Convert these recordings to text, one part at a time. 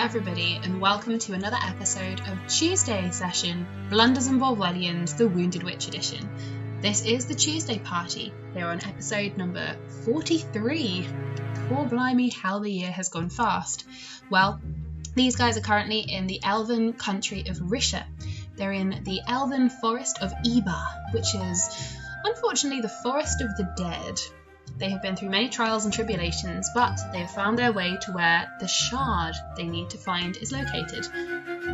everybody, and welcome to another episode of Tuesday Session, Blunders and Bothwellians, the Wounded Witch Edition. This is the Tuesday party. They're on episode number 43. Poor blimey, how the year has gone fast. Well, these guys are currently in the elven country of Risha. They're in the elven forest of Eba, which is, unfortunately, the forest of the dead. They have been through many trials and tribulations, but they have found their way to where the shard they need to find is located.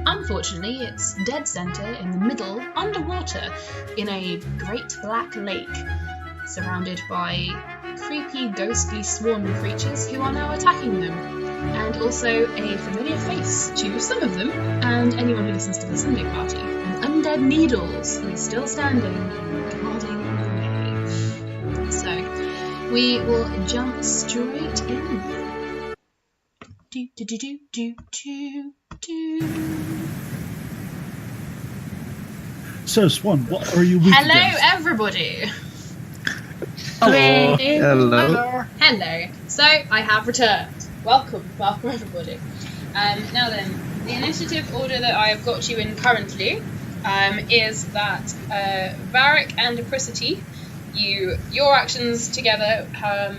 Unfortunately, it's dead centre in the middle, underwater, in a great black lake, surrounded by creepy, ghostly swan creatures who are now attacking them, and also a familiar face to some of them, and anyone who listens to the Sunday party, an undead Needles, who is still standing, guarding the way. So, we will jump straight in. So, Swan, what are you weak Hello, against? everybody. Hello. Hello. So, I have returned. Welcome, everybody. Now then, the initiative order that I have got you in currently is that Varic and Ep43, your actions together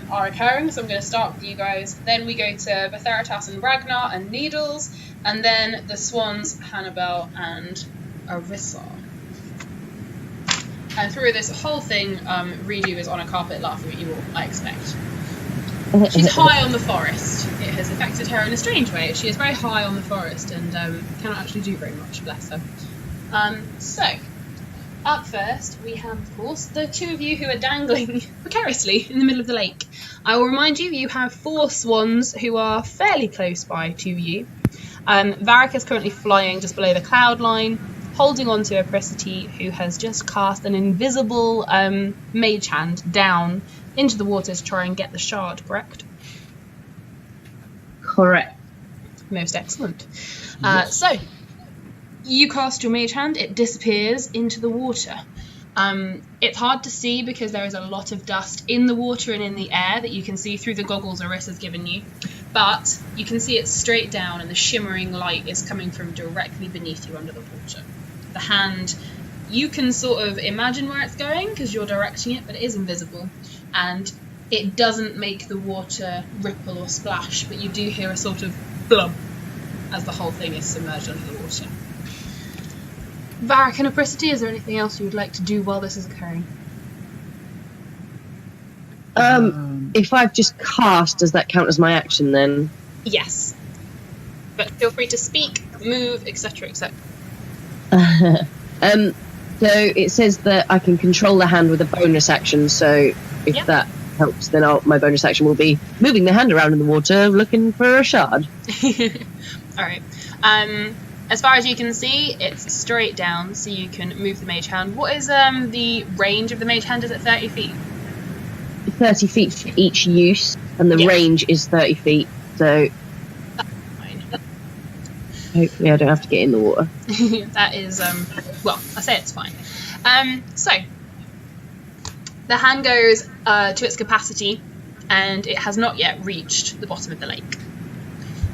are occurring, so I'm going to start with you guys. Then we go to Bothwell and Ragnar and Needles, and then the Swans, Hannibal and Arissa. And through this whole thing, Redo is on a carpet laughing at you all, I expect. She's high on the forest. It has affected her in a strange way. She is very high on the forest and cannot actually do very much, bless her. So, up first, we have, of course, the two of you who are dangling precariously in the middle of the lake. I will remind you, you have 4 swans who are fairly close by to you. Varic is currently flying just below the cloud line, holding on to Ep43, who has just cast an invisible mage hand down into the water to try and get the shard, correct? Correct. Most excellent. So, you cast your mage hand, it disappears into the water. It's hard to see because there is a lot of dust in the water and in the air that you can see through the goggles Arissa's given you, but you can see it's straight down and the shimmering light is coming from directly beneath you under the water. The hand, you can sort of imagine where it's going because you're directing it, but it is invisible, and it doesn't make the water ripple or splash, but you do hear a sort of blub as the whole thing is submerged under the water. Varic and Ep43, is there anything else you would like to do while this is occurring? If I've just cast, does that count as my action then? Yes. But feel free to speak, move, etc., etc. So it says that I can control the hand with a bonus action, so if that helps, then my bonus action will be moving the hand around in the water, looking for a shard. Alright. As far as you can see, it's straight down, so you can move the mage hand. What is the range of the mage hand? Is it 30 feet? 30 feet for each use, and the range is 30 feet, so Fine. hopefully I don't have to get in the water. That is, well, I say it's fine. So, the hand goes to its capacity, and it has not yet reached the bottom of the lake.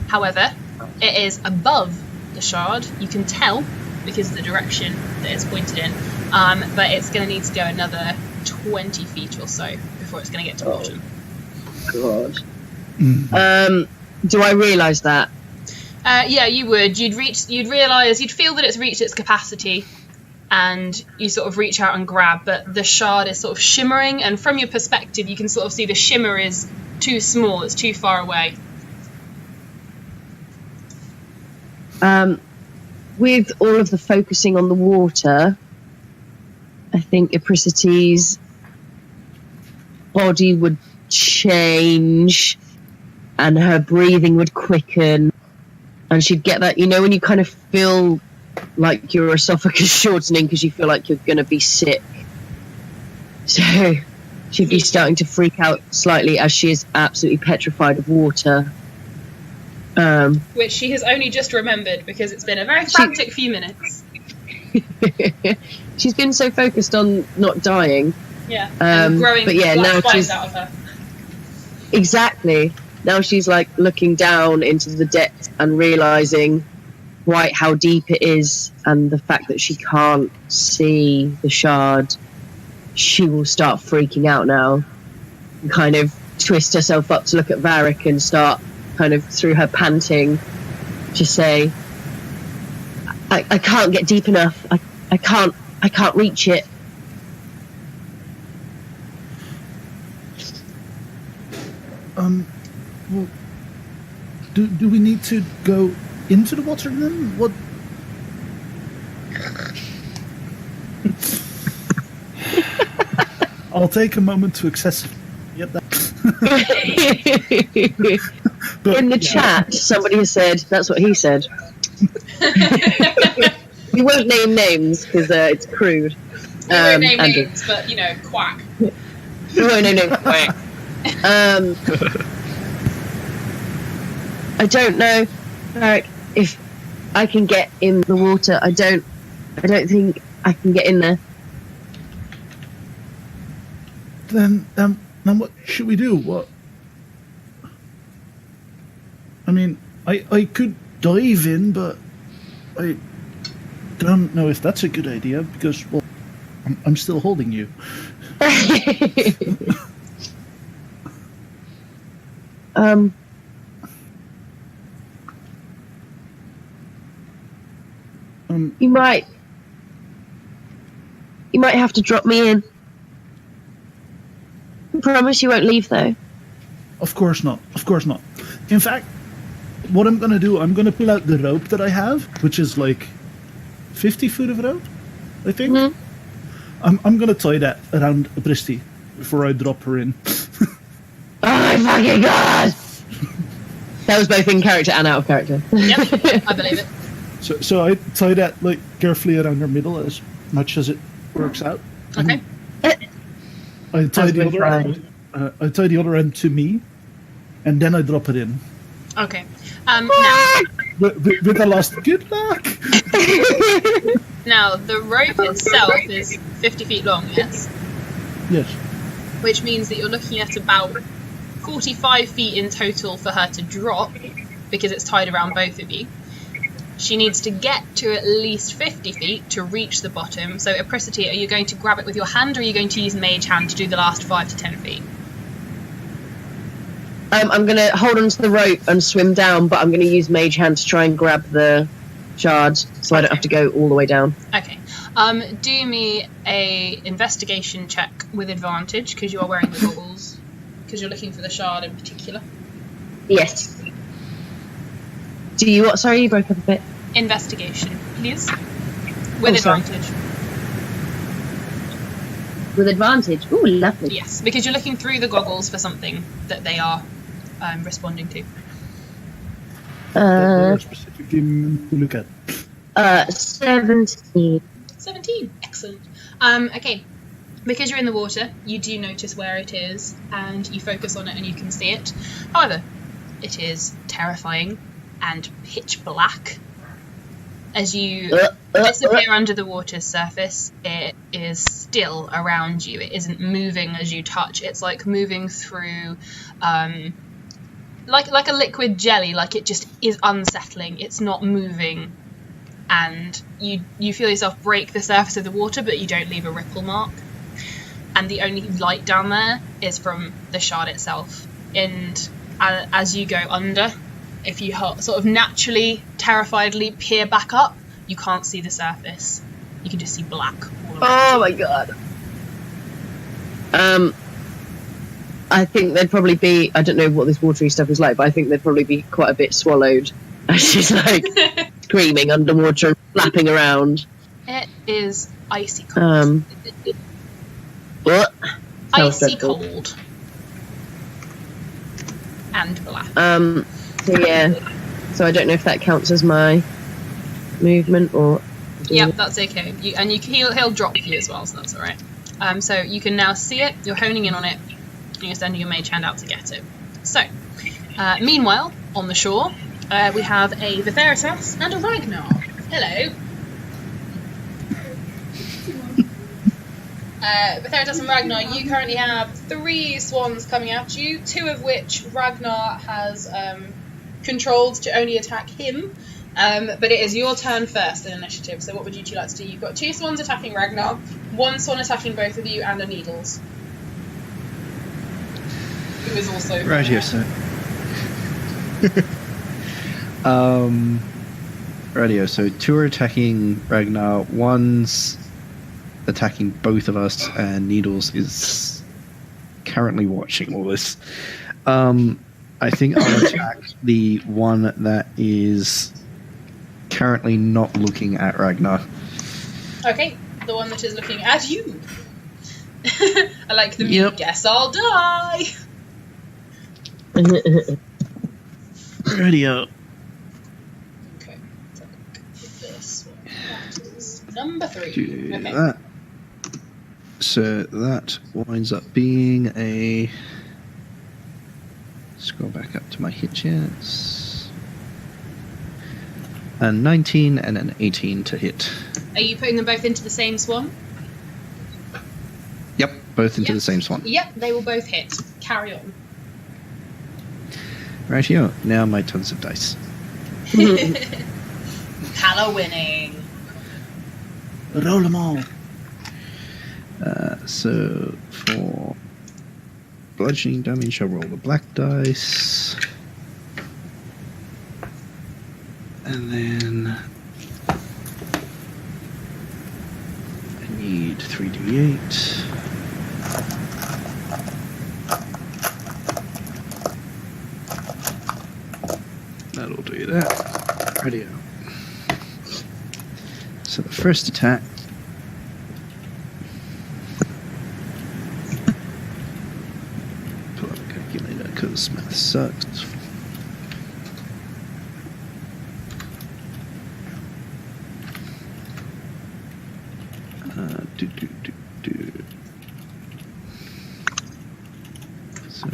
However, it is above the shard. You can tell because of the direction that it's pointed in, but it's going to need to go another 20 feet or so before it's going to get to bottom. God. Do I realise that? Yeah, you would. You'd realise, you'd feel that it's reached its capacity, and you sort of reach out and grab, but the shard is sort of shimmering, and from your perspective, you can sort of see the shimmer is too small, it's too far away. With all of the focusing on the water, I think Ep43's body would change and her breathing would quicken, and she'd get that, you know, when you kind of feel like your esophagus shortening because you feel like you're going to be sick. So she'd be starting to freak out slightly as she is absolutely petrified of water. Which she has only just remembered because it's been a very frantic few minutes. She's been so focused on not dying. Yeah, and growing but yeah, now black she's out of her. exactly. now she's like looking down into the depths and realizing quite how deep it is, and the fact that she can't see the shard. She will start freaking out now and kind of twist herself up to look at Varic and start kind of through her panting to say, I can't get deep enough. I can't reach it. Well, do we need to go into the water then? What? I'll take a moment to get that. But, in the chat, somebody has said, that's what he said. We won't name names because it's crude. We won't name names, but, quack. We won't name names, quack. I don't know, Varic, if I can get in the water. I don't think I can get in there. Then what should we do? What? I mean, I could dive in, but I don't know if that's a good idea because, well, I'm still holding you. You might have to drop me in. I promise you won't leave, though. Of course not. Of course not. In fact, what I'm going to do, I'm going to pull out the rope that I have, which is like 50 foot of rope, I think. Mm-hmm. I'm going to tie that around Bristy before I drop her in. Oh my fucking god! That was both in character and out of character. Yep, I believe it. So I tie that like carefully around her middle as much as it works out. Okay. I tie the other end. I tie the other end to me, and then I drop it in. Okay. Now, with the last good luck. Now the rope itself is 50 feet long. Yes. Yes. Which means that you're looking at about 45 feet in total for her to drop, because it's tied around both of you. She needs to get to at least 50 feet to reach the bottom. So, Apricity, are you going to grab it with your hand, or are you going to use Mage Hand to do the last 5 to 10 feet? I'm going to hold onto the rope and swim down, but I'm going to use Mage Hand to try and grab the shard, so I don't have to go all the way down. Okay. Do me a investigation check with advantage, because you are wearing the goggles, because you're looking for the shard in particular. Yes. Do you what? Sorry, you broke up a bit. Investigation, please. With advantage. With advantage? Ooh, lovely. Yes, because you're looking through the goggles for something that they are responding to. Specific to look at. 17. 17, excellent. Okay, because you're in the water, you do notice where it is, and you focus on it and you can see it. However, it is terrifying and pitch black. As you disappear under the water's surface, it is still around you. It isn't moving as you touch. It's like moving through, like a liquid jelly. Like it just is unsettling. It's not moving, and you feel yourself break the surface of the water, but you don't leave a ripple mark. And the only light down there is from the shard itself. And as you go under, if you sort of naturally, terrifiedly peer back up, you can't see the surface. You can just see black all around. Oh my god. I think there'd probably be, I don't know what this watery stuff is like, but I think there'd probably be quite a bit swallowed as she's like screaming underwater and flapping around. It is icy cold. What? Icy cold. And black. So yeah. So I don't know if that counts as my movement or. Yep, that's okay. He'll drop you as well, so that's all right. So you can now see it. You're honing in on it. And you're sending your mage hand out to get it. So, meanwhile, on the shore, we have a Vitheritas and a Ragnar. Hello. Betheritas and Ragnar, you currently have 3 swans coming at you, 2 of which Ragnar has controlled to only attack him. But it is your turn first in initiative, so what would you two like to do? You've got 2 swans attacking Ragnar, 1 swan attacking both of you, and a Needles. Who is also... Right here, sir. Radio, so 2 are attacking Ragnar, 1's attacking both of us, and Needles is currently watching all this. I think I'll attack the one that is currently not looking at Ragnar. Okay, the one that is looking at you. I like the meme, guess I'll die. Radio. Okay, take this one. That is number 3. Do Okay. that. So that winds up being a... Scroll back up to my hit chance. A 19 and an 18 to hit. Are you putting them both into the same swan? Yep, both into Yep. the same swan. Yep, they will both hit. Carry on. Right here. Now my tons of dice. Pala winning. Roll them all. So for bludgeoning damage, I'll roll the black dice. And then I need 3d8. That'll do that. Radio. So the first attack. Pull up a calculator because math sucks. Do. So.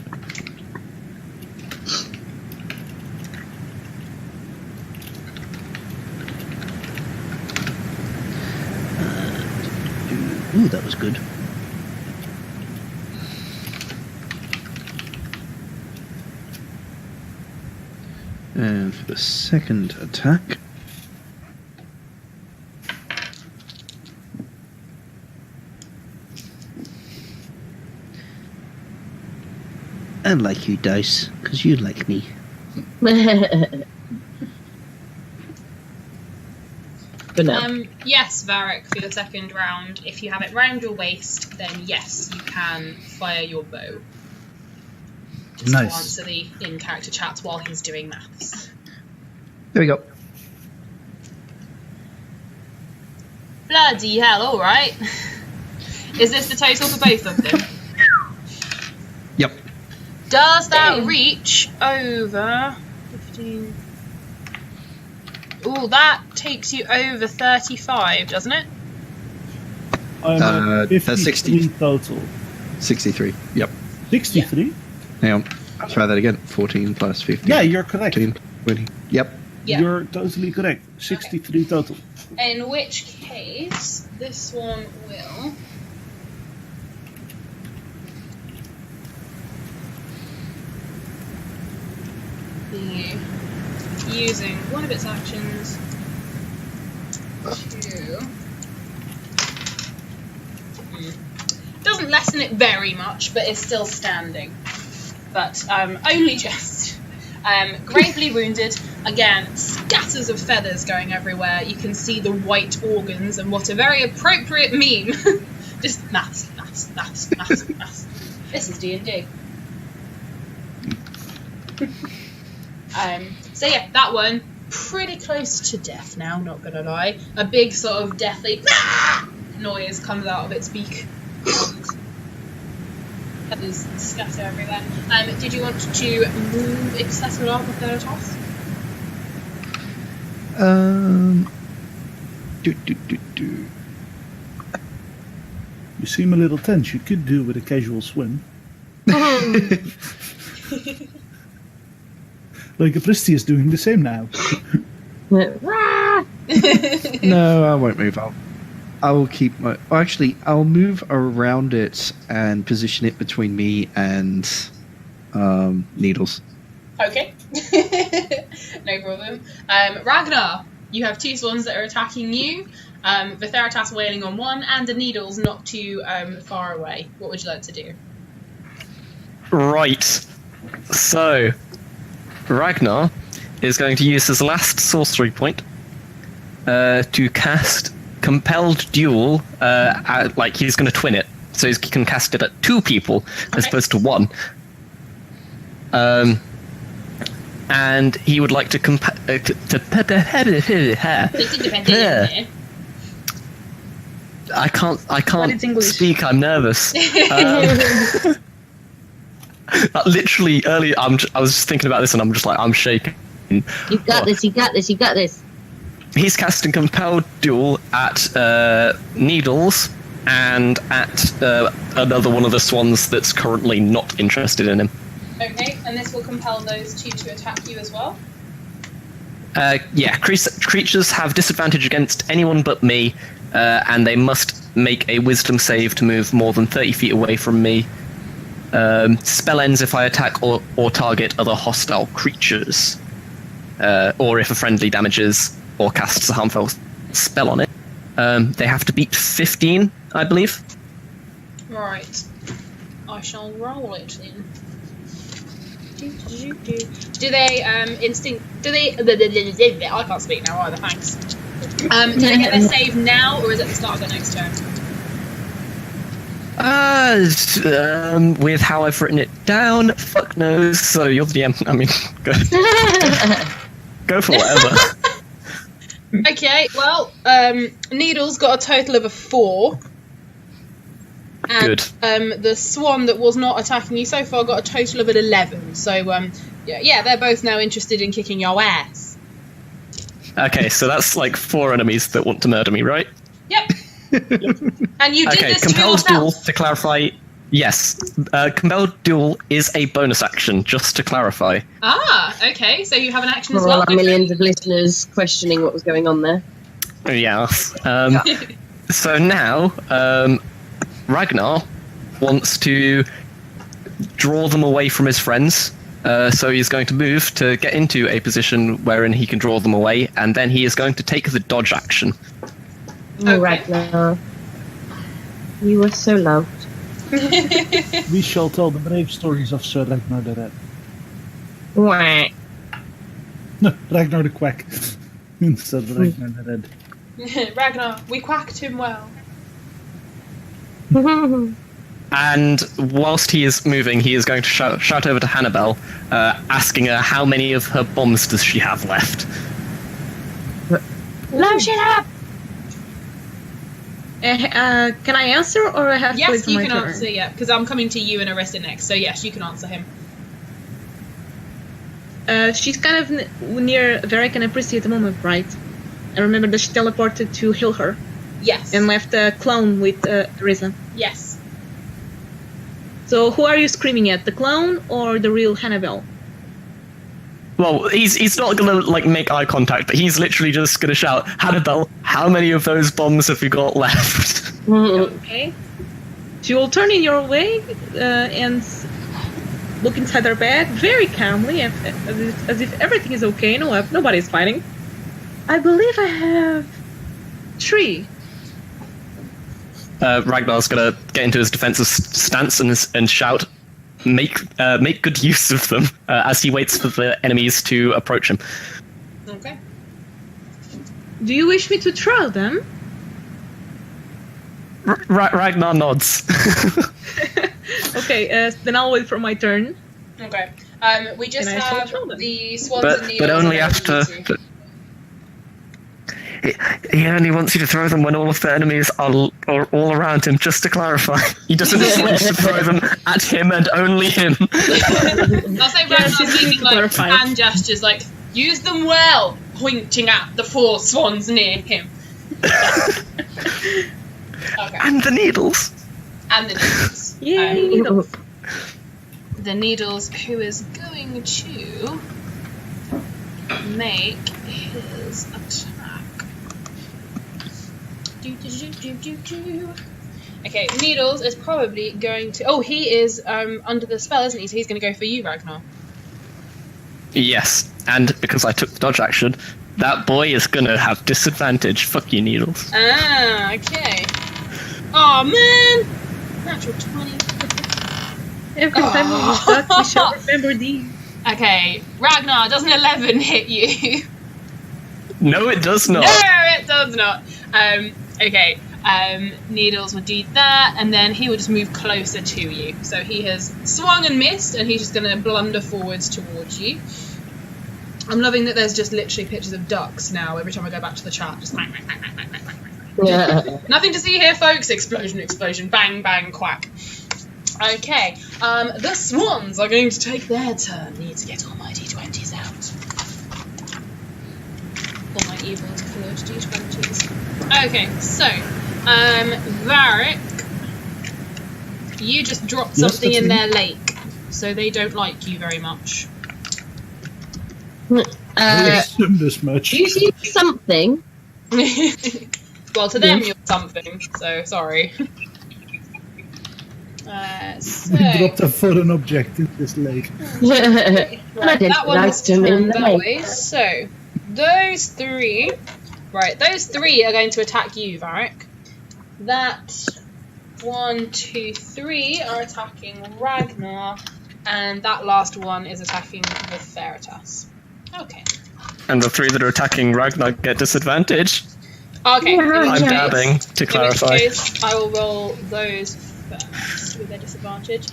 Ooh, that was good. And for the second attack, I like you, Dice, because you like me. For now. Yes, Varic, for your second round, if you have it round your waist, then yes, you can fire your bow. Just Nice. to answer the in-character chats while he's doing maths. There we go. Bloody hell, alright. Is this the total for both of them? Yep. Does that reach over 15? Ooh, that takes you over 35, doesn't it? I'm at that's 53 60. total. 63. Yep. 63? Hang on. Try that again. 14 plus 15. Yeah, you're correct. 15, 20. Yep. Yeah. You're totally correct. 63 total. In which case, this one will... be using one of its actions to... Doesn't lessen it very much, but is still standing. But only just. Gravely wounded. Again, scatters of feathers going everywhere. You can see the white organs and what a very appropriate meme. Just maths. This is D&D. So yeah, that one, pretty close to death now, not gonna lie. A big sort of deathly noise comes out of its beak. Feathers scatter everywhere. Did you want to move Excessive Arm with their toss? Do. You seem a little tense. You could do with a casual swim. Like Apristi is doing the same now. Rah! No, I won't move. I'll I'll keep my. Oh, actually, I'll move around it and position it between me and Needles. Okay. No problem. Ragnar, you have 2 swans that are attacking you. The Theratas wailing on one, and the Needles not too far away. What would you like to do? Right. So, Ragnar is going to use his last sorcery point to cast Compelled Duel. Like he's going to twin it, so he can cast it at 2 people as opposed to 1. And he would like to I can't speak. I'm nervous. Literally earlier, I was just thinking about this, and I'm shaking. You got this. You got this. You got this. He's casting Compelled Duel at Needles and at another one of the swans that's currently not interested in him. Okay, and this will compel those 2 to attack you as well? Yeah, creatures have disadvantage against anyone but me, and they must make a wisdom save to move more than 30 feet away from me. Spell ends if I attack or target other hostile creatures, or if a friendly damages or casts a harmful spell on it. They have to beat 15, I believe. Right. I shall roll it then. Do they instinct? Do they? I can't speak now either. Thanks. Do they get their save now, or is it the start of the next turn? With how I've written it down, fuck knows. So you're the DM. I mean, go for whatever. Okay. Well, Needle's got a total of a 4. And, Good. The swan that was not attacking you so far got a total of an 11. So, yeah, they're both now interested in kicking your ass. Okay, so that's like 4 enemies that want to murder me, right? Yep. And you did this to Compelled yourself. Duel, to clarify, yes. Compelled Duel is a bonus action, just to clarify. Ah, okay. So you have an action as For well. all our millions of listeners questioning what was going on there. Yeah. So now, Ragnar wants to draw them away from his friends, so he's going to move to get into a position wherein he can draw them away, and then he is going to take the dodge action. Oh, Ragnar. You are so loved. We shall tell the brave stories of Sir Ragnar the Red. Wah. No, Ragnar the Quack. Instead of Ragnar the Red. Ragnar, we quacked him well. And whilst he is moving, he is going to shout over to Hannibal, asking her how many of her bombs does she have left. Blow shit up! Can I answer, or I have to wait Yes, for you my can turn? answer, yeah, because I'm coming to you and Arista next, so yes, you can answer him. She's kind of near Varic and Ep43 at the moment, right? I remember that she teleported to heal her Yes. and left a clone with Risa. Yes. So who are you screaming at, the clone or the real Hannibal? Well, he's not gonna like make eye contact, but he's literally just gonna shout, Hannibal, how many of those bombs have you got left? Okay. She will turn in your way and look inside her bag very calmly, as if everything is okay. Nobody's fighting. I believe I have 3. Ragnar's gonna get into his defensive stance and shout, make good use of them, as he waits for the enemies to approach him. Okay. Do you wish me to throw them? Ragnar nods. Okay, then I'll wait for my turn. Okay. We just Can I still have throw them? the swans and needles. but only and after. everything. He only wants you to throw them when all of the enemies are all around him, just to clarify. He doesn't just want you to throw them at him and only him. I'll say Ragnar's she's making to like clarify. hand gestures, like, use them well, pointing at the 4 swans near him. Okay. And the needles. And the needles. Yay! Needles. The needles who is going to make his attack. Okay, Needles is probably going to... Oh, he is under the spell, isn't he? So he's going to go for you, Ragnar. Yes, and because I took the dodge action, that boy is gonna have disadvantage. Fuck you, Needles. Ah, okay. Oh man! Natural 20. Every time we start, we shall remember these. Okay, Ragnar, does an 11 hit you? No, it does not. No, it does not. Okay, Needles would do that, and then he will just move closer to you. So he has swung and missed, and he's just going to blunder forwards towards you. I'm loving that there's just literally pictures of ducks now every time I go back to the chat. Just quack, quack, quack, quack, quack, quack, quack. Yeah. Nothing to see here, folks. Explosion, explosion, bang, bang, quack. Okay, the swans are going to take their turn. Need to get all my d20s out. All my evil coloured d20s. Okay, so, Varic, you just dropped Yes, something that's in me. their lake, so they don't like you very much. I assume this much. You see something? Well, to them Yes. you're something, so sorry. So, We dropped a foreign object in this lake. right, I didn't that one like was them in turned the that lake. way. So, those three are going to attack you, Varic. That 1, 2, 3 are attacking Ragnar, and that last one is attacking the Veritas. Okay. And the three that are attacking Ragnar get disadvantage. Okay. in which I'm case- dabbing to clarify. In which case, I will roll those first with their disadvantage.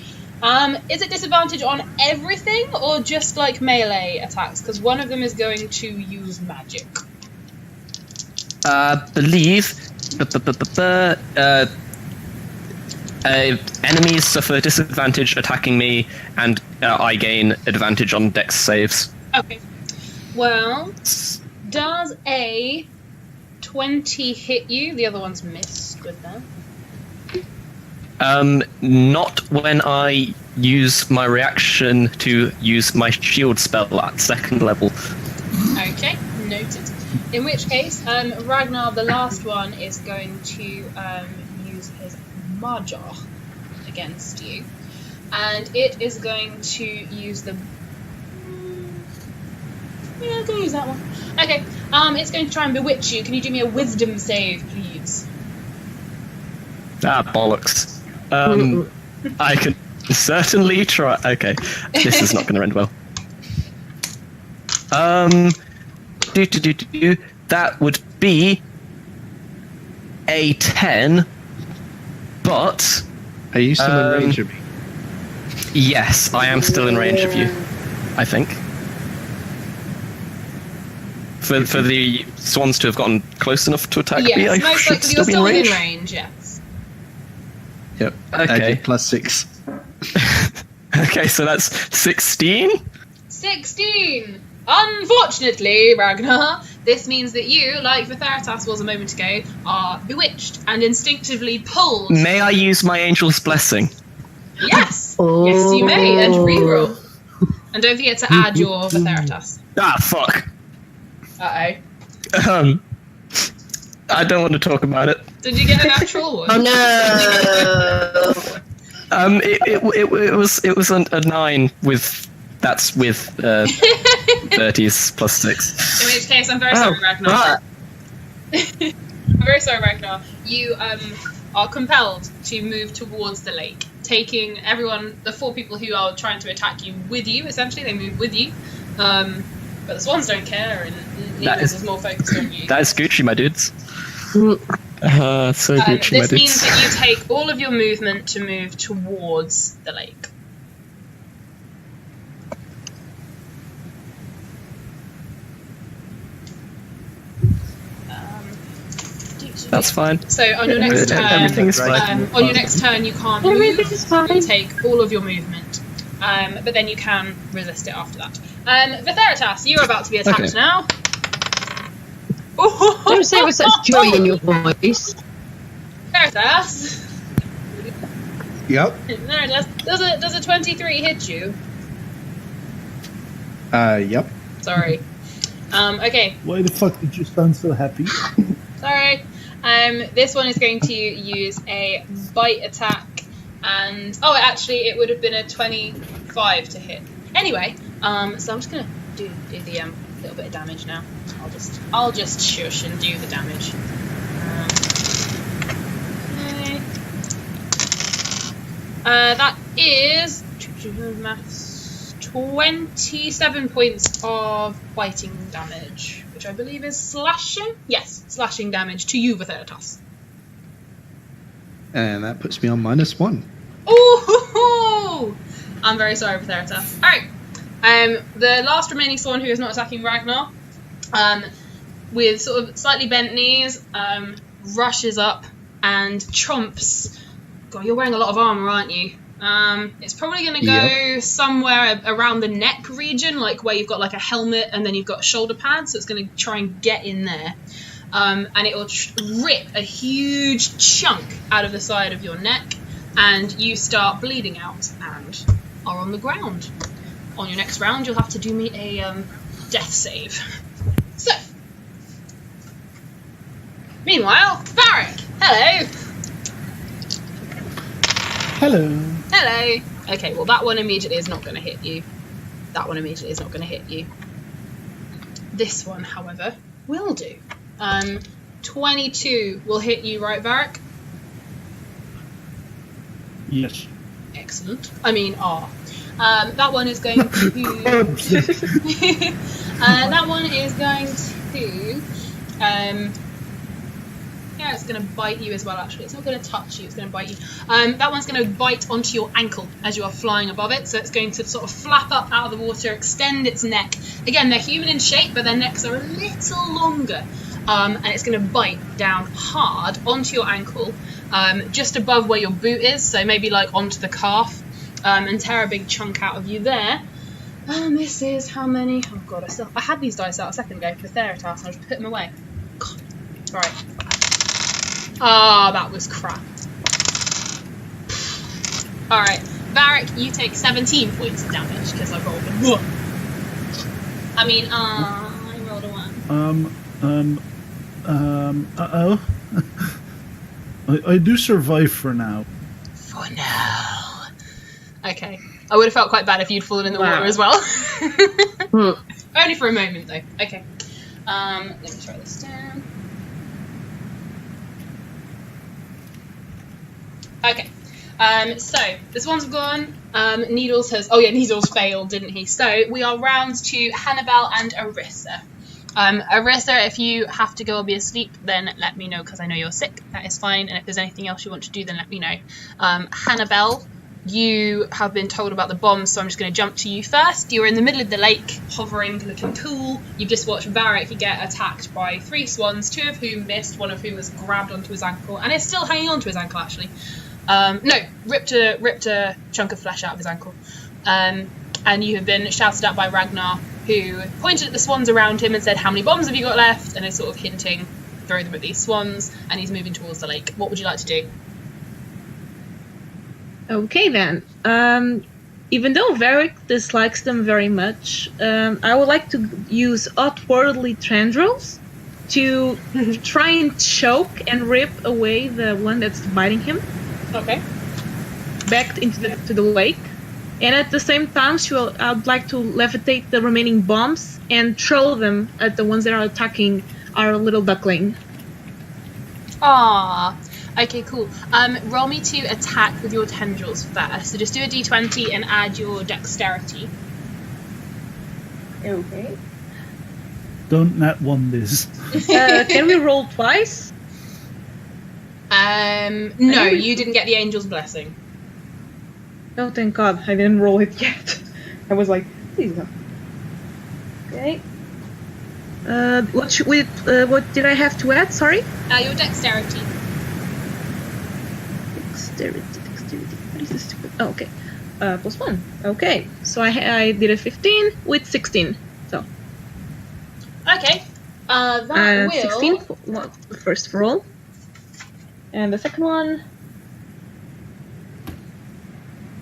Is it disadvantage on everything or just like melee attacks? Because one of them is going to use magic. Believe enemies suffer disadvantage attacking me, and I gain advantage on dex saves. Okay. Well, does a 20 hit you? The other one's missed with that. Not when I use my reaction to use my shield spell at second level. Okay, noted. In which case, Ragnar, the last one, is going to use his Major against you. And it is going to use the... Yeah, I'm going to use that one. Okay, it's going to try and bewitch you. Can you do me a wisdom save, please? Ah, bollocks. I can certainly try. Okay, this is not going to end well. That would be a 10, but Are you still in range of me? yes, I am still in range of you. I think. For the swans to have gotten close enough to attack me, Yes, I most should likely still you're be still in range. within range, yes. Yep. Okay. Add +6. Okay, so that's 16. 16! Unfortunately, Ragnar, this means that you, like Vitharitas was a moment ago, are bewitched and instinctively pulled. May I use my angel's blessing? Yes! Yes, you may, and reroll. And don't forget to add your Vitharitas. Ah, fuck. Uh-oh. I don't want to talk about it. Did you get a natural one? Oh no! It was a 9 with. That's with 30s plus 6. In which case, I'm very sorry, Ragnar. Right. I'm very sorry, Ragnar. You are compelled to move towards the lake, taking everyone, the 4 people who are trying to attack you with you, essentially. They move with you. But the swans don't care, and Needles is more focused on you. That is Gucci, my dudes. So Gucci, my This means dudes. that you take all of your movement to move towards the lake. That's fine. So on your next turn, Everything is fine. on your next turn, you can't Everything move. is fine. You take all of your movement, but then you can resist it after that. Vitharitas, you're about to be attacked Okay. now. Don't say it with such joy in your voice. Vitharitas. Yep. Vitharitas, does a 23 hit you? Yep. Sorry. Okay. Why the fuck did you sound so happy? Sorry. This one is going to use a bite attack, and actually it would have been a 25 to hit. Anyway, so I'm just gonna do the little bit of damage now. I'll just shush and do the damage. Okay. That is 27 points of biting damage, which I believe is slashing. Yes, slashing damage to you, Vatheritas. And that puts me on -1. Oh, I'm very sorry, Vatheritas. All right. The last remaining Swan who is not attacking Ragnar, with sort of slightly bent knees, rushes up and chomps. God, you're wearing a lot of armor, aren't you? It's probably going to go somewhere around the neck region, like where you've got like a helmet and then you've got shoulder pads, so it's going to try and get in there. And it will rip a huge chunk out of the side of your neck, and you start bleeding out and are on the ground. On your next round, you'll have to do me a death save. So, meanwhile, Varic, hello. Hello. Hello. Okay, well that one immediately is not going to hit you. That one immediately is not going to hit you. This one, however, will do. 22 will hit you, right, Varic? Yes. Excellent. I mean, that one is going to... that one is going to... yeah, it's going to bite you as well, actually. It's not going to touch you, it's going to bite you. That one's going to bite onto your ankle as you are flying above it, so it's going to sort of flap up out of the water, extend its neck. Again, they're human in shape, but their necks are a little longer. And it's going to bite down hard onto your ankle, just above where your boot is, so maybe like onto the calf, and tear a big chunk out of you there. And this is how many... Oh god, I had these dice out a second ago for Theritas, and I just put them away. God. Right. That was crap. Alright, Varic, you take 17 points of damage, because I rolled a 1. I mean, I rolled a 1. Uh-oh. I do survive for now. For now. Okay. I would have felt quite bad if you'd fallen in the water as well. Only for a moment, though. Okay. Let me try this down. Okay. So, this one's gone. Needles has... Oh, yeah, Needles failed, didn't he? So, we are round to Hannibal and Arissa. Arissa, if you have to go or be asleep, then let me know, because I know you're sick. That is fine. And if there's anything else you want to do, then let me know. Hannibal, you have been told about the bombs, so I'm just going to jump to you first. You're in the middle of the lake, hovering, looking cool. You've just watched Varic get attacked by 3 swans, 2 of whom missed, 1 of whom was grabbed onto his ankle, and is still hanging onto his ankle, actually. No, ripped a chunk of flesh out of his ankle. And you have been shouted at by Ragnar, who pointed at the swans around him and said, "How many bombs have you got left?" And is sort of hinting, throw them at these swans, and he's moving towards the lake. What would you like to do? Okay then. Even though Varic dislikes them very much, I would like to use outwardly tendrils to try and choke and rip away the one that's biting him. Okay. Back into the lake. And at the same time, I'd like to levitate the remaining bombs and throw them at the ones that are attacking our little duckling. Ah, okay, cool. Roll me to attack with your tendrils first. So just do a d20 and add your dexterity. Okay. Don't nat 1 this. Can we roll twice? No, you didn't get the angel's blessing. Oh, thank God, I didn't roll it yet. I was like, please no. Okay. What did I have to add? Sorry. Your dexterity. Dexterity. What is this? Oh, okay. +1. Okay. So I did a 15 with 16. So. Okay. That will. 16 for the first roll. And the second one.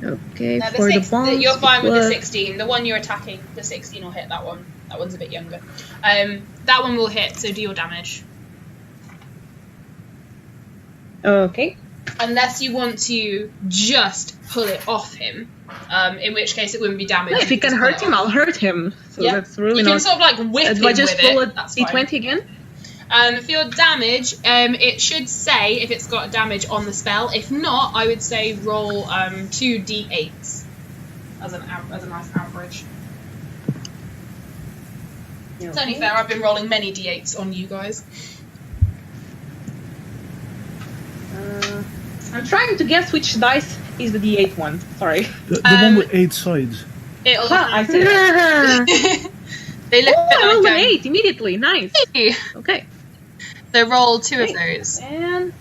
Okay, no, for the bombs. You're fine with the 16. The one you're attacking, the 16 will hit that one. That one's a bit younger. That one will hit, so do your damage. Okay. Unless you want to just pull it off him, in which case it wouldn't be damage. No, if you can hurt him, I'll hurt him. So Yeah. that's really You not... can sort of like whip Do I him just with roll a it. That's d20 fine. again? For your damage, it should say if it's got damage on the spell. If not, I would say roll 2 d8s as a nice average. It's only fair. I've been rolling many d8s on you guys. I'm trying to guess which dice is the D8 one. Sorry. The one with 8 sides. It'll. I see it. They look Oh, I rolled a an bit 8 immediately. Nice. like Okay. So roll 2 of those. And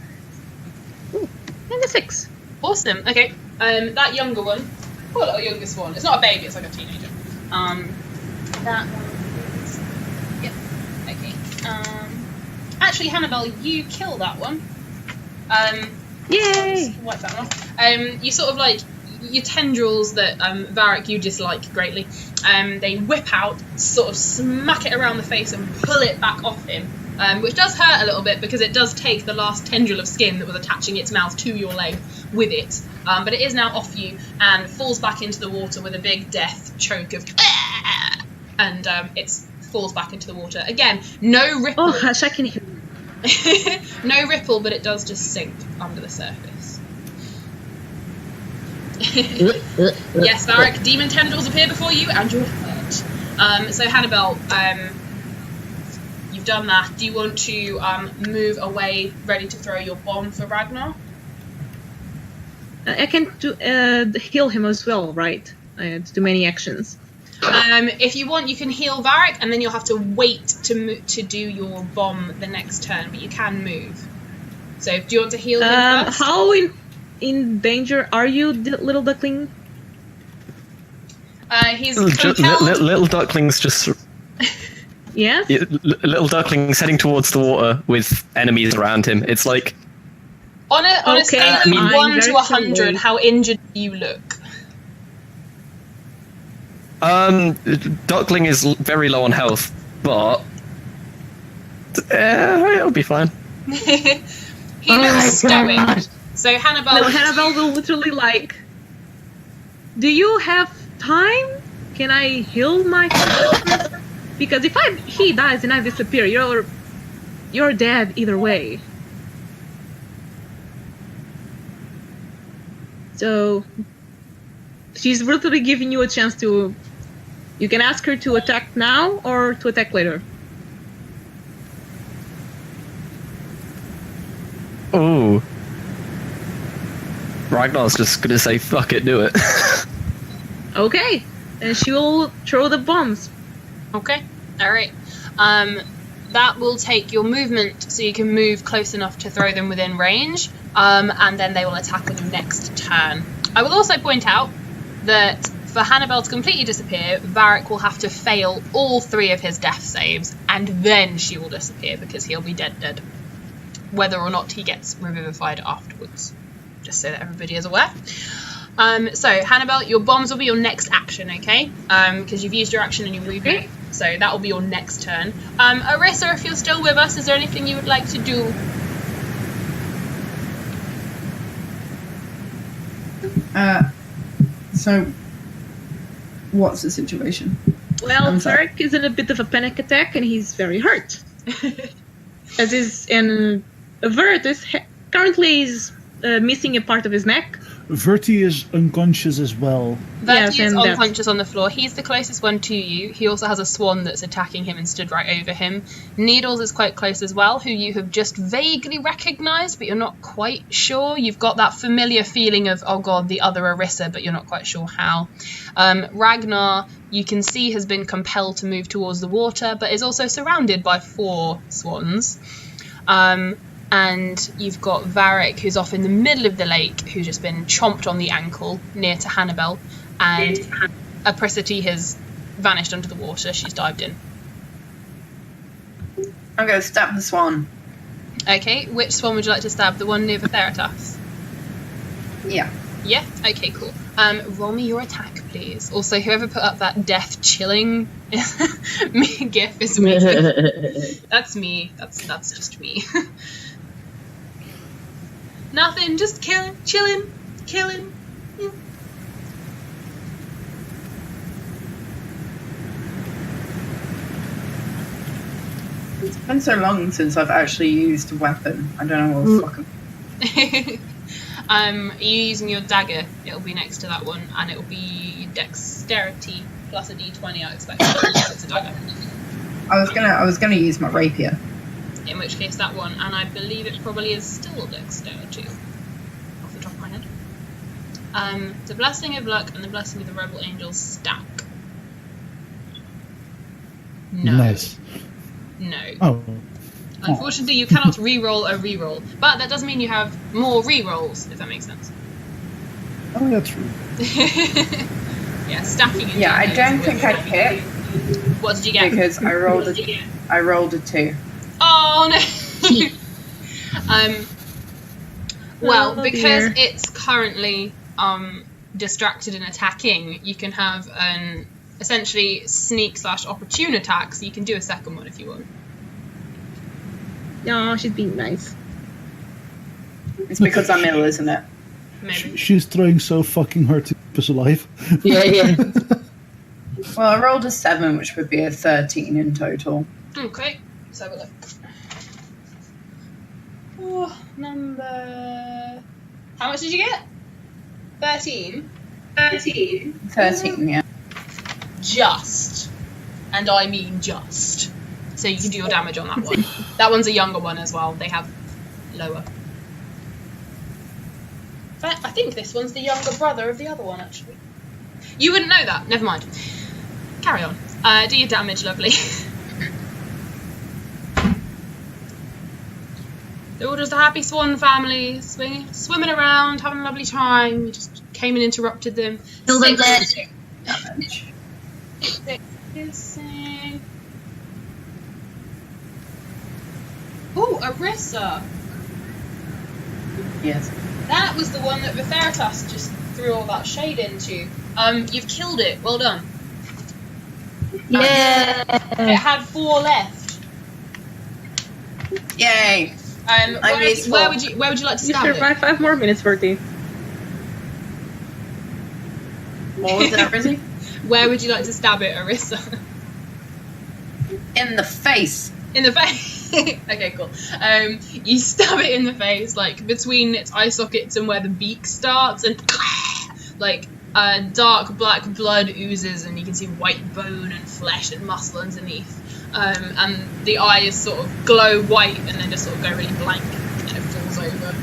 a 6. Awesome. Okay. That younger one, poor little youngest one. It's not a baby. It's like a teenager. That one is. Yeah. Okay. Actually, Hannibal, you kill that one. Yay! Just wipe that one off. You sort of like your tendrils that Varic you dislike greatly. They whip out, sort of smack it around the face and pull it back off him. Which does hurt a little bit because it does take the last tendril of skin that was attaching its mouth to your leg with it. But it is now off you and falls back into the water with a big death choke of and it falls back into the water. Again, no ripple. Oh, I can hear. No ripple, but it does just sink under the surface. Yes, Varic, demon tendrils appear before you and you're hurt. So Hannibal, you've done that. Do you want to move away, ready to throw your bomb for Ragnar? I can heal him as well, right? To do many actions. If you want, you can heal Varic, and then you'll have to wait to do your bomb the next turn, but you can move. So, do you want to heal him first? How in danger are you, little duckling? He's compelled... Little ducklings just... Yes? Yeah, little ducklings heading towards the water with enemies around him. It's like... On a scale of I'm 1 to very 100, sorry. how injured do you look? Duckling is very low on health, but it'll be fine. He looks stoic. So Hannibal... No, Hannibal will literally like... Do you have time? Can I heal my... Because if he dies and I disappear, you're dead either way. So... She's literally giving you a chance to... You can ask her to attack now or to attack later. Oh. Ragnar's just gonna say, fuck it, do it. Okay. And she will throw the bombs. Okay, alright. That will take your movement, so you can move close enough to throw them within range, and then they will attack on your next turn. I will also point out that for Hannibal to completely disappear, Varic will have to fail all 3 of his death saves, and then she will disappear because he'll be dead. Whether or not he gets revivified afterwards. Just so that everybody is aware. So, Hannibal, your bombs will be your next action, okay? Because you've used your action and your movement. Okay. So that will be your next turn. Arissa, if you're still with us, is there anything you would like to do? So, what's the situation? Well, I'm sorry. Varic is in a bit of a panic attack and he's very hurt. Vert currently is missing a part of his neck. Verti is unconscious as well. Verti is and unconscious on the floor. He's the closest one to you. He also has a swan that's attacking him and stood right over him. Needles is quite close as well, who you have just vaguely recognised, but you're not quite sure. You've got that familiar feeling of, oh god, the other Arissa, but you're not quite sure how. Ragnar, you can see, has been compelled to move towards the water, but is also surrounded by 4 swans. And you've got Varic, who's off in the middle of the lake, who's just been chomped on the ankle near to Hannibal, and Apricity has vanished under the water. She's dived in. I'm going to stab the swan. Okay, which swan would you like to stab? The one near Theratas? Yeah. Yeah? Okay, cool. Roll me your attack, please. Also, whoever put up that death chilling gif is me. That's me. That's just me. Nothing, just killing, chilling, killing. Yeah. It's been so long since I've actually used a weapon. I don't know what the fuck. Are you using your dagger? It'll be next to that one, and it'll be dexterity plus a d20. I expect if it's a dagger. I was gonna use my rapier. In which case, that one, and I believe it probably is still dexterity, off the top of my head. The blessing of luck and the blessing of the rebel angels stack. No. Nice. No. Oh. Unfortunately, you cannot re-roll a re-roll, but that does mean you have more re-rolls, if that makes sense. Oh, that's true. Yeah, stacking. Yeah, I don't think I'd hit. What did you get? Because I rolled a 2. Oh no. Well, Oh, because dear. it's currently distracted and attacking, you can have an essentially sneak / opportune attack. So you can do a second one if you want. No, she's being nice. It's because I'm ill, isn't it? Maybe. She's trying so fucking hard to keep us alive. Yeah. Well, I rolled a 7, which would be a 13 in total. Okay. Let's have a look. Oh, number. How much did you get? 13. 13, yeah. Just. And I mean just. So you can do your damage on that one. That one's a younger one as well. They have lower. In fact, I think this one's the younger brother of the other one, actually. You wouldn't know that. Never mind. Carry on. Do your damage, lovely. They're all just a happy swan family, swimming around, having a lovely time. You just came and interrupted them. Still don't get Damage. Kissing. Oh, Arissa. Yes. That was the one that Varitas just threw all that shade into. You've killed it. Well done. Yeah. It had 4 left. Yay! Where would you like to You stab it? survive 5 more minutes, Bertie. What was that, Rizzy? Where would you like to stab it, Arissa? In the face. In the face. Okay, cool. You stab it in the face, like between its eye sockets and where the beak starts, and like dark black blood oozes, and you can see white bone and flesh and muscle underneath. And the eyes sort of glow white and then just sort of go really blank, and it falls over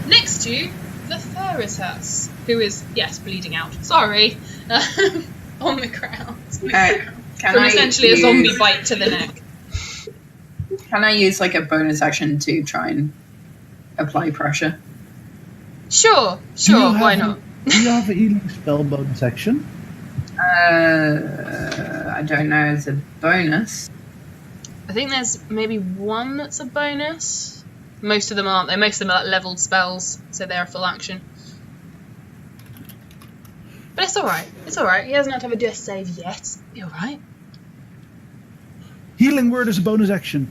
next to the Veritas, who is, yes, bleeding out. Sorry, on the ground. From essentially a zombie bite to the neck. Can I use like a bonus action to try and apply pressure? Sure, why not? Do you have a healing spell bonus action? I don't know, as a bonus. I think there's maybe one that's a bonus. Most of them aren't. Most of them are like leveled spells, so they're a full action. But it's alright. It's alright. He hasn't had to have a death save yet. Be alright. Healing word is a bonus action.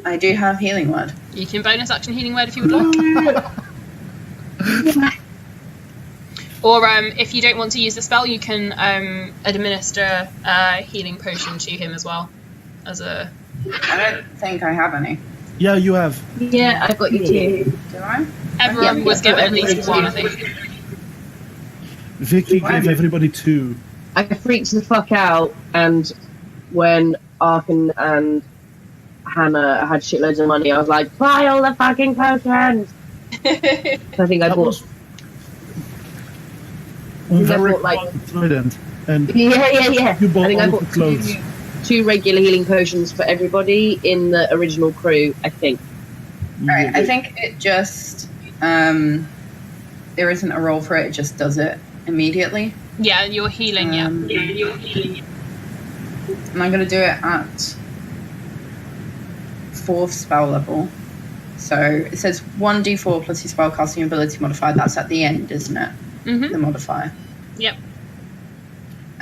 I do have healing word. You can bonus action healing word if you would like. Or if you don't want to use the spell, you can administer a healing potion to him as well. As a. I don't think I have any. Yeah, you have. Yeah, I've got you too. Do I? Everyone Yeah, was given at least everybody one, I too. think. Vicky gave everybody 2. I freaked the fuck out, and when Arkin and Hannah had shitloads of money, I was like, buy all the fucking potions! So I think I That bought... was I very bought, like- trident. And Yeah. you bought I think I all bought the clothes. two regular healing potions for everybody in the original crew, I think. Alright, I think it just there isn't a roll for it, it just does it immediately. Yeah, you're healing, And I'm gonna do it at 4th spell level. So it says 1d4 plus your spellcasting ability modifier. That's at the end, isn't it? Mm-hmm. The modifier. Yep.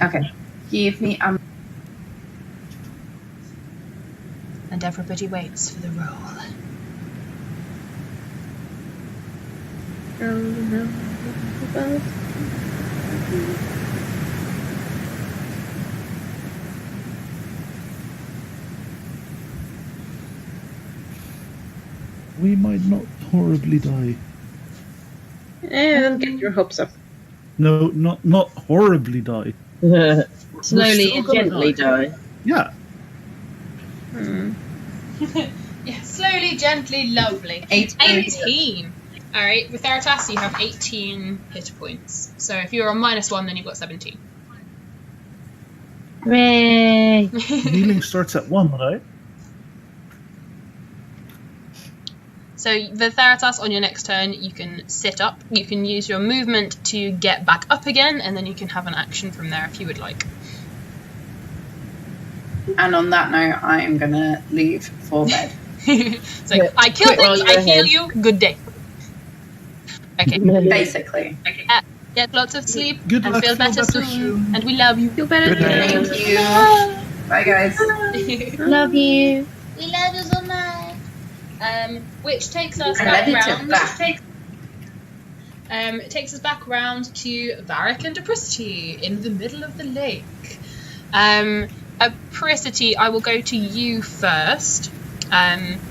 Okay. Give me And everybody waits for the roll. We might not horribly die. And get your hopes up. No, not horribly die. Slowly still and gonna gently die. Yeah. Yeah, slowly, gently, lovely. 18. All right, with Theratas, you have 18 hit points. So if you're on -1, then you've got 17. Hooray! Healing starts at 1, right? So the Theratas, on your next turn, you can sit up. You can use your movement to get back up again, and then you can have an action from there if you would like. And on that note, I am going to leave for bed. So I kill things, I heal you, good day. Okay. Basically. Get lots of sleep Good and luck, feel better soon. And we love you. Feel better. Thank you. Bye, guys. Love you. We love you so much. Which takes us I back love you too. round. It takes us back round to Varic and Ep43 in the middle of the lake. Ep43, I will go to you first.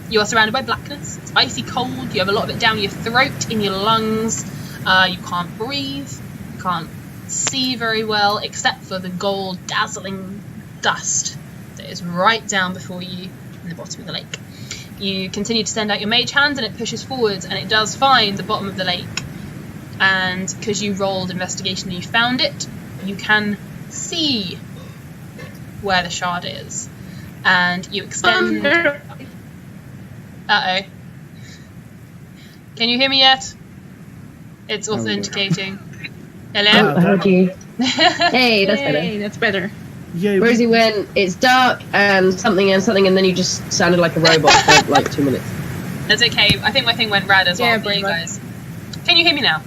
You are surrounded by blackness. It's icy cold. You have a lot of it down your throat, in your lungs. You can't breathe. You can't see very well, except for the gold dazzling dust that is right down before you in the bottom of the lake. You continue to send out your mage hand, and it pushes forwards, and it does find the bottom of the lake. And because you rolled investigation and you found it, you can see where the shard is. And you extend... Uh-oh. Can you hear me yet? It's authenticating. Hello? I heard you. Hey, that's better. Hey, that's better. Yay. Rosie went, it's dark and something, and then you just sounded like a robot for like 2 minutes. That's okay. I think my thing went rad as well Yeah, for you but- guys. Can you hear me now?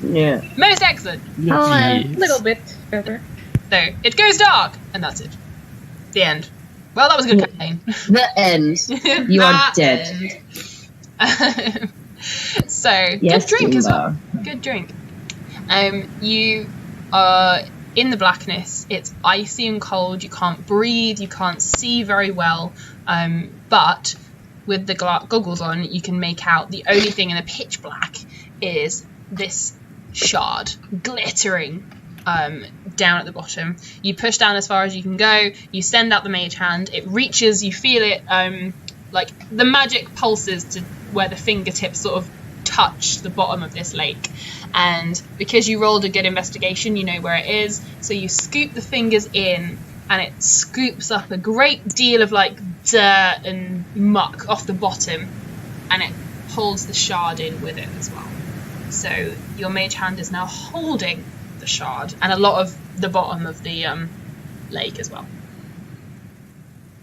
Yeah. Most excellent. Hi. A little bit better. So, it goes dark, and that's it. The end. Well, that was a good campaign. The end. You are That dead. end. So, Yes, good drink as Jimba. well. Good drink. You are in the blackness. It's icy and cold. You can't breathe. You can't see very well. But with the goggles on, you can make out the only thing in the pitch black is this shard glittering down at the bottom. You push down as far as you can go. You send out the mage hand. It reaches. You feel it. Like the magic pulses to where the fingertips sort of touch the bottom of this lake. And because you rolled a good investigation, you know where it is. So you scoop the fingers in, and it scoops up a great deal of like dirt and muck off the bottom, and it pulls the shard in with it as well. So your mage hand is now holding the shard and a lot of the bottom of the lake as well.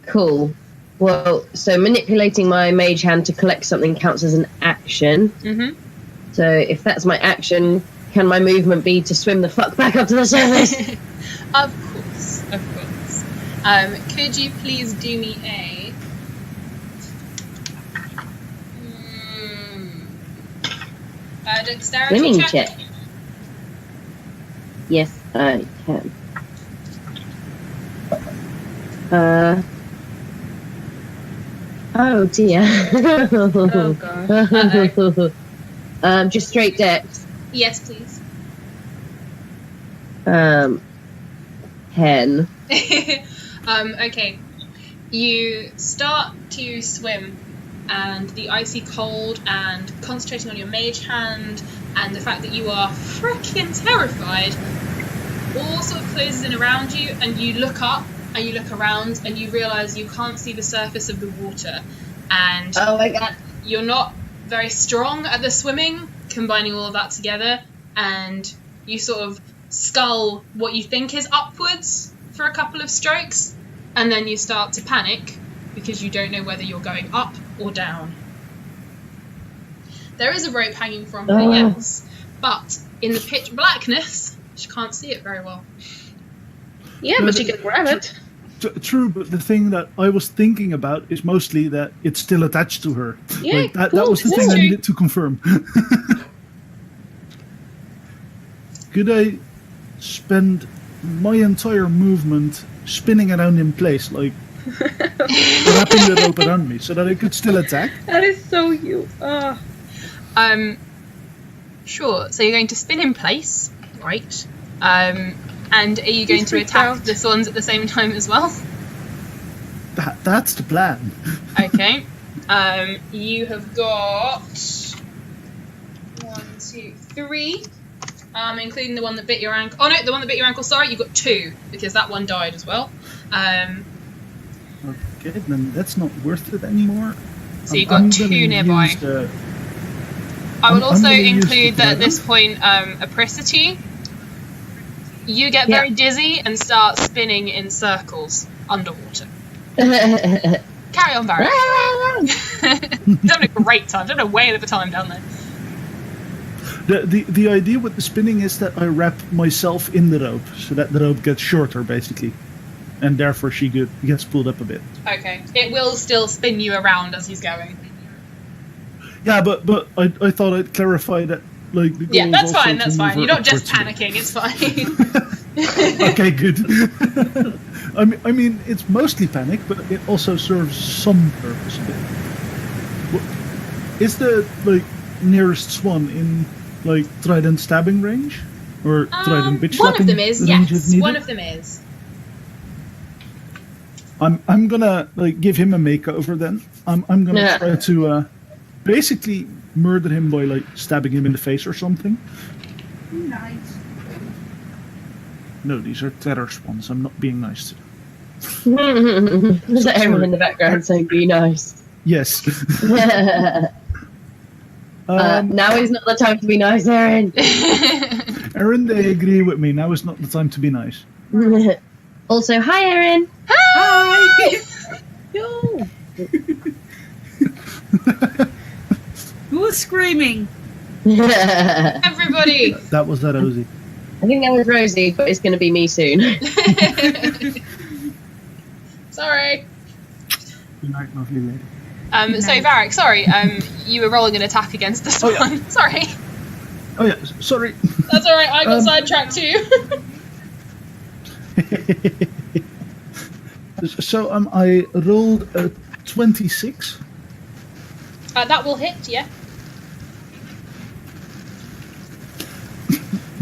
Cool. Well, so manipulating my mage hand to collect something counts as an action. Mm-hmm. So if that's my action, can my movement be to swim the fuck back up to the surface? Of course. Could you please do me a dexterity Swimming check? check. Yes, I can. Oh dear. Oh god. Just straight dex. Yes, please. 10. Okay. You start to swim, and the icy cold and concentrating on your mage hand and the fact that you are freaking terrified all sort of closes in around you, and you look up and you look around and you realise you can't see the surface of the water, and Oh my god. you're not very strong at the swimming, combining all of that together, and you sort of scull what you think is upwards for a couple of strokes, and then you start to panic because you don't know whether you're going up or down. There is a rope hanging from her, yes, but in the pitch blackness, she can't see it very well. Yeah, but you can grab it. True, but the thing that I was thinking about is mostly that it's still attached to her. Yeah, Like, that cool, was the cool. thing I needed to confirm. could I spend my entire movement spinning around in place, like wrapping the rope around me, so that I could still attack? That is so you. Sure. So you're going to spin in place, right? And are you going to attack the swans at the same time as well? That's the plan. Okay. You have got 1, 2, 3. Including the one that bit your ankle. Oh no, the one that bit your ankle. Sorry, you've got 2 because that one died as well. Okay, then that's not worth it anymore. So you've got 2 nearby. I will also include that at this point, apricity. You get very dizzy and start spinning in circles underwater. Carry on, Varic. Having a great time. Having a whale of a time down there. The idea with the spinning is that I wrap myself in the rope, so that the rope gets shorter, basically. And therefore she gets pulled up a bit. Okay. It will still spin you around as he's going. Yeah, but I thought I'd clarify that, like, the goal yeah, that's is also fine, that's to fine. move You're her not just upwards. panicking, it's fine. Okay, good. I mean, it's mostly panic, but it also serves some purpose. Is the, like, nearest swan in, like, trident stabbing range? Or trident bitch one of slapping them is, range if yes. needed? One of them is. I'm gonna, like, give him a makeover then. I'm gonna try to basically murder him by, like, stabbing him in the face or something. Nice. No, these are terror swans. I'm not being nice to them. There's everyone in the background saying be nice. Yes. Now is not the time to be nice, Erin. Erin, they agree with me. Now is not the time to be nice. Also, hi, Erin. Hi. Yo. Who was screaming? Everybody! That was that Rosie. I think that was Rosie, but it's going to be me soon. Sorry. Good night, lovely lady. So Varic, sorry, you were rolling an attack against the swan. Oh, yeah. Sorry. Oh yeah, sorry. That's alright, I got sidetracked too. So I rolled a 26. That will hit, yeah.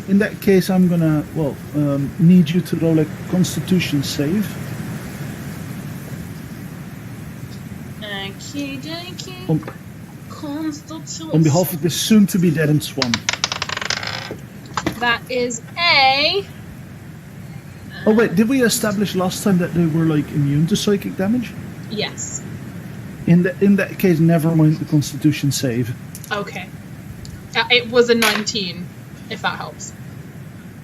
In that case, I'm gonna need you to roll a Constitution save. Okie dokie. Constitution. On behalf of the soon-to-be dead swan. That is a... Oh wait, did we establish last time that they were, like, immune to psychic damage? Yes. In that case, never mind the Constitution save. Okay. It was a 19, if that helps.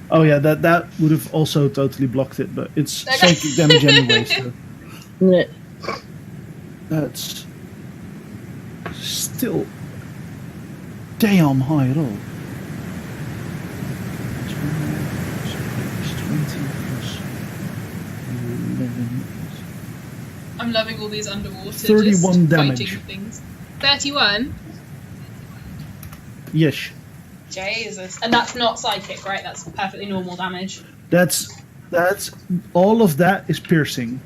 Oh yeah, that would have also totally blocked it, but it's psychic damage anyway, so that's still damn high roll. 20 plus 11. I'm loving all these underwater 31 just damage. fighting things. 31? Yes. Jesus. And that's not psychic, right? That's perfectly normal damage. That's all of that is piercing.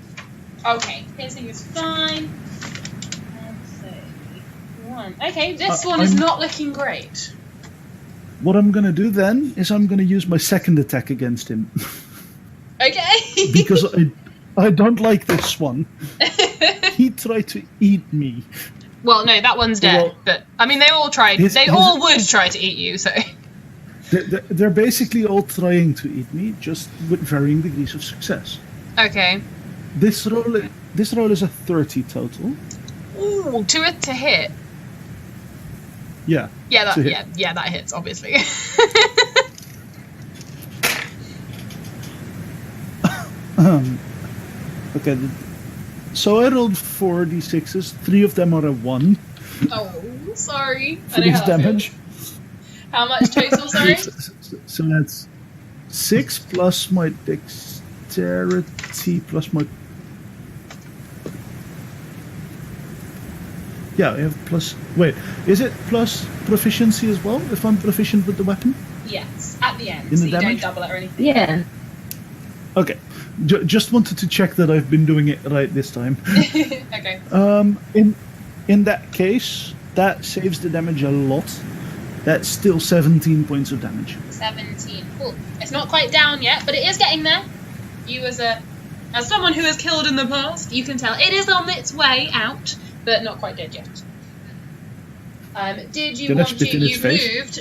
Okay, piercing is fine. Let's see. 1. Okay, this one is not looking great. What I'm gonna do then is I'm gonna use my second attack against him. Okay. Because I don't like this one. He tried to eat me. Well, no, that one's dead. Well, but I mean, they all tried. They all would try to eat you. So they're basically all trying to eat me, just with varying degrees of success. okay. This roll is a 30 total. Ooh, to hit. Yeah. Yeah, to hit. that hits obviously. Okay. So I rolled 4 d6s. 3 of them are a 1 Oh, sorry. for this damage. How much total? Sorry. So that's 6 plus my dexterity plus my. Yeah, I have plus. Wait, is it plus proficiency as well? If I'm proficient with the weapon? Yes, at the end, In so the you damage? don't double it or anything. Yeah. Okay. Just wanted to check that I've been doing it right this time. Okay. In that case, that saves the damage a lot. That's still 17 points of damage. 17. Cool. It's not quite down yet, but it is getting there. You as someone who has killed in the past, you can tell it is on its way out, but not quite dead yet. Did you want to?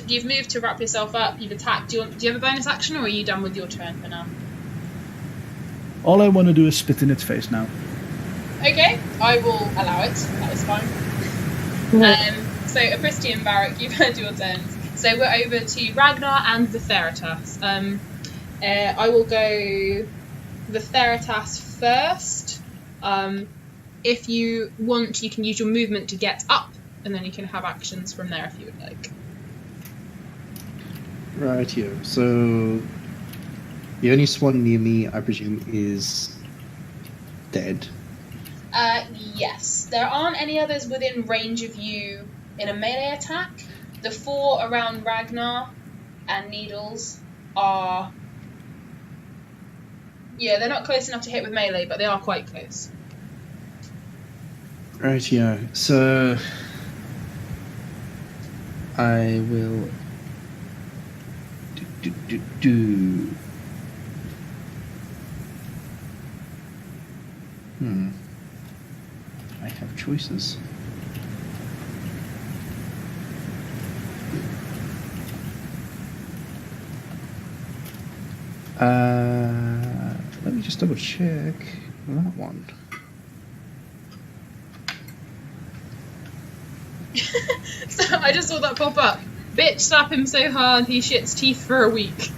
You've moved to wrap yourself up. You've attacked. Do you have a bonus action, or are you done with your turn for now? All I want to do is spit in its face now. Okay, I will allow it. That is fine. So, Apristi and Varic, you've had your turns. So we're over to Ragnar and Vitheritas. I will go Vitheritas first. If you want, you can use your movement to get up, and then you can have actions from there if you would like. Right here. So the only swan near me, I presume, is dead. Yes. There aren't any others within range of you in a melee attack. The 4 around Ragnar and Needles are... Yeah, they're not close enough to hit with melee, but they are quite close. Right here. So I will do. I have choices. Let me just double check that one. So I just saw that pop up. Bitch slap him so hard he shits teeth for a week.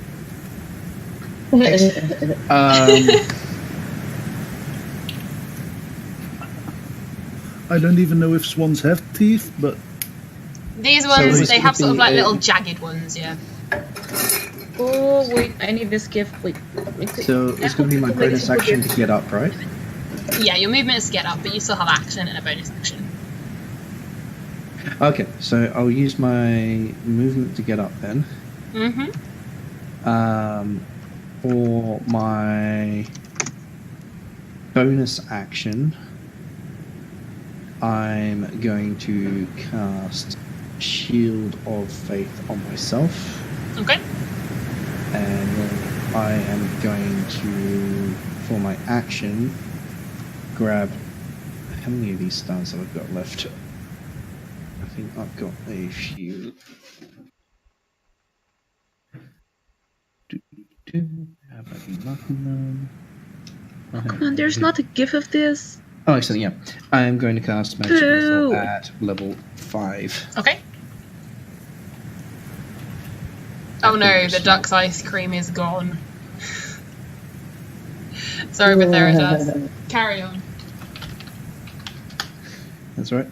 I don't even know if swans have teeth, but... These ones, So they have sort of like a- little jagged ones, yeah. Oh wait, I need this gift. Wait. So it's going to be my bonus action to get up, right? Yeah, your movement is to get up, but you still have action and a bonus action. Okay, so I'll use my movement to get up then. Mm-hmm. For my bonus action, I'm going to cast Shield of Faith on myself. Okay. And then I am going to, for my action, grab... How many of these stars have I got left? I think I've got a few. Have I been knocking them? Come on, there's not a gif of this. Oh, excellent, yeah. I am going to cast Magic Missile at level 5. Okay. Oh no, the duck's ice cream is gone. Sorry, but there it does. Carry on. That's right.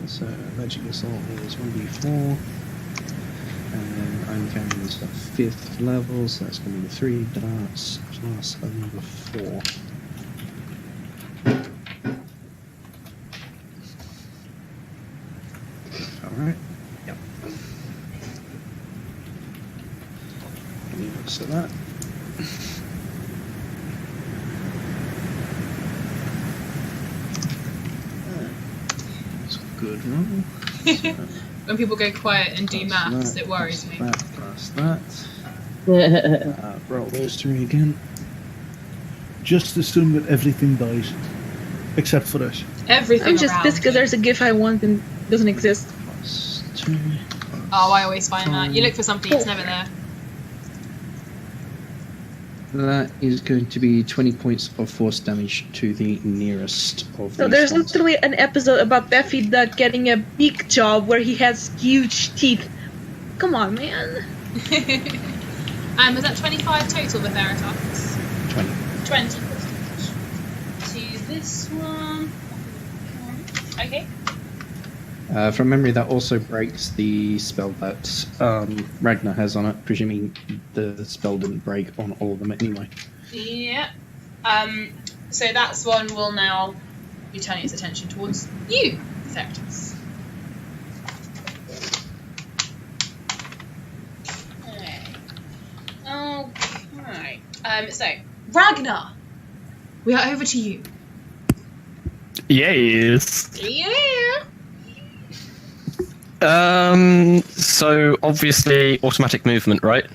So Magic Missile is 1d4. And then I'm carrying this at 5th level, so that's going to be the 3 darts plus a number 4. Alright. Yep. So that. That's a good roll. When people go quiet and do maths, it worries me. Plus that. Roll those 3 again. Just assume that everything dies. Except for us. Everything I'm just around pissed because you. there's a gif I want and doesn't exist. Plus 2. Oh, I always find that. You look for something, it's never there. That is going to be 20 points of force damage to the nearest of So these there's ones. literally an episode about Daffy Duck getting a big job where he has huge teeth. Come on, man. Was that 25 total with Veritas? 20. 20. To this one. Okay. From memory, that also breaks the spell that Ragnar has on it, presuming the spell didn't break on all of them anyway. Yeah. So that one will now be turning its attention towards you, Veritas. So, Ragnar, we are over to you. Yes. Yeah. So obviously automatic movement, right?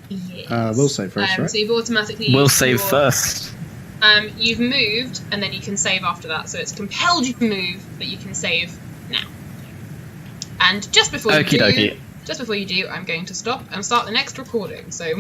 Yes. We'll save first, right? So you've automatically. We'll used save your- first. You've moved, and then you can save after that. So it's compelled you to move, but you can save now. And just before you Okie do, dokie. I'm going to stop and start the next recording. So,